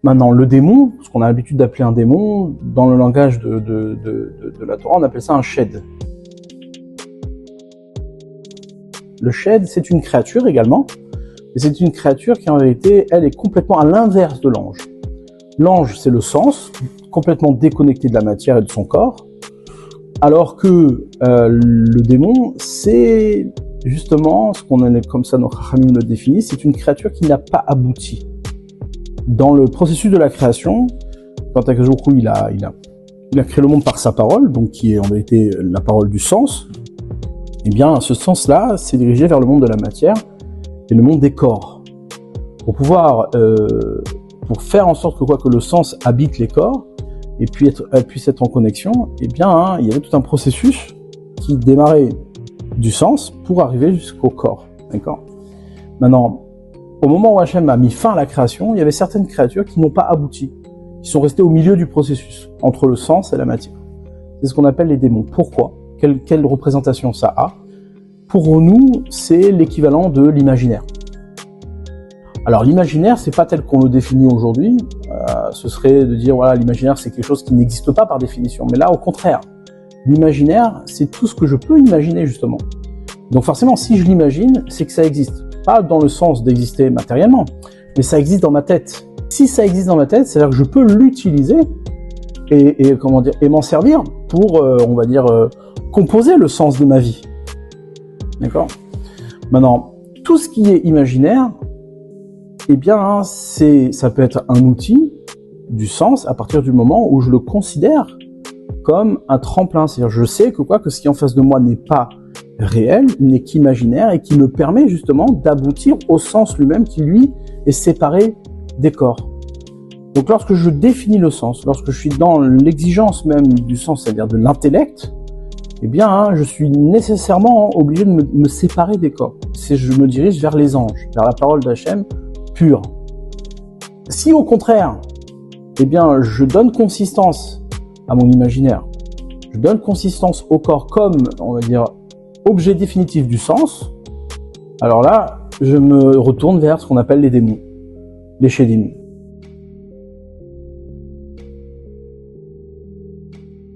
Maintenant, le démon, ce qu'on a l'habitude d'appeler un démon, dans le langage de la Torah, on appelle ça un shed. Le shed, c'est une créature également, et c'est une créature qui en réalité, elle est complètement à l'inverse de l'ange. L'ange, c'est le sens, complètement déconnecté de la matière et de son corps, alors que le démon, c'est justement ce qu'on a, comme ça nos Chachamim le définissent, c'est une créature qui n'a pas abouti. Dans le processus de la création, quand Akadosh Baruch Hu, il a créé le monde par sa parole, donc qui est en vérité la parole du sens, eh bien, ce sens-là s'est dirigé vers le monde de la matière et le monde des corps. Pour pouvoir, pour faire en sorte que le sens habite les corps et puis puisse être en connexion, eh bien, il y avait tout un processus qui démarrait du sens pour arriver jusqu'au corps. D'accord ? Maintenant, au moment où Hachem a mis fin à la création, il y avait certaines créatures qui n'ont pas abouti, qui sont restées au milieu du processus, entre le sens et la matière. C'est ce qu'on appelle les démons. Pourquoi ? Quelle représentation ça a ? Pour nous, c'est l'équivalent de l'imaginaire. Alors l'imaginaire, c'est pas tel qu'on le définit aujourd'hui. Ce serait de dire voilà, l'imaginaire c'est quelque chose qui n'existe pas par définition. Mais là, au contraire, l'imaginaire, c'est tout ce que je peux imaginer justement. Donc forcément, si je l'imagine, c'est que ça existe. Pas dans le sens d'exister matériellement, mais ça existe dans ma tête. Si ça existe dans ma tête, c'est-à-dire que je peux l'utiliser et m'en servir pour, on va dire, composer le sens de ma vie. D'accord ? Maintenant, tout ce qui est imaginaire, eh bien, ça peut être un outil du sens à partir du moment où je le considère comme un tremplin. C'est-à-dire, je sais que ce qui est en face de moi n'est pas réel, n'est qu'imaginaire et qui me permet justement d'aboutir au sens lui-même qui, lui, est séparé des corps. Donc, lorsque je définis le sens, lorsque je suis dans l'exigence même du sens, c'est-à-dire de l'intellect, eh bien, je suis nécessairement obligé de me séparer des corps. Je me dirige vers les anges, vers la parole d'Hachem pure. Si au contraire, eh bien, je donne consistance à mon imaginaire, je donne consistance au corps comme, on va dire, objet définitif du sens, alors là, je me retourne vers ce qu'on appelle les démons, les shedim.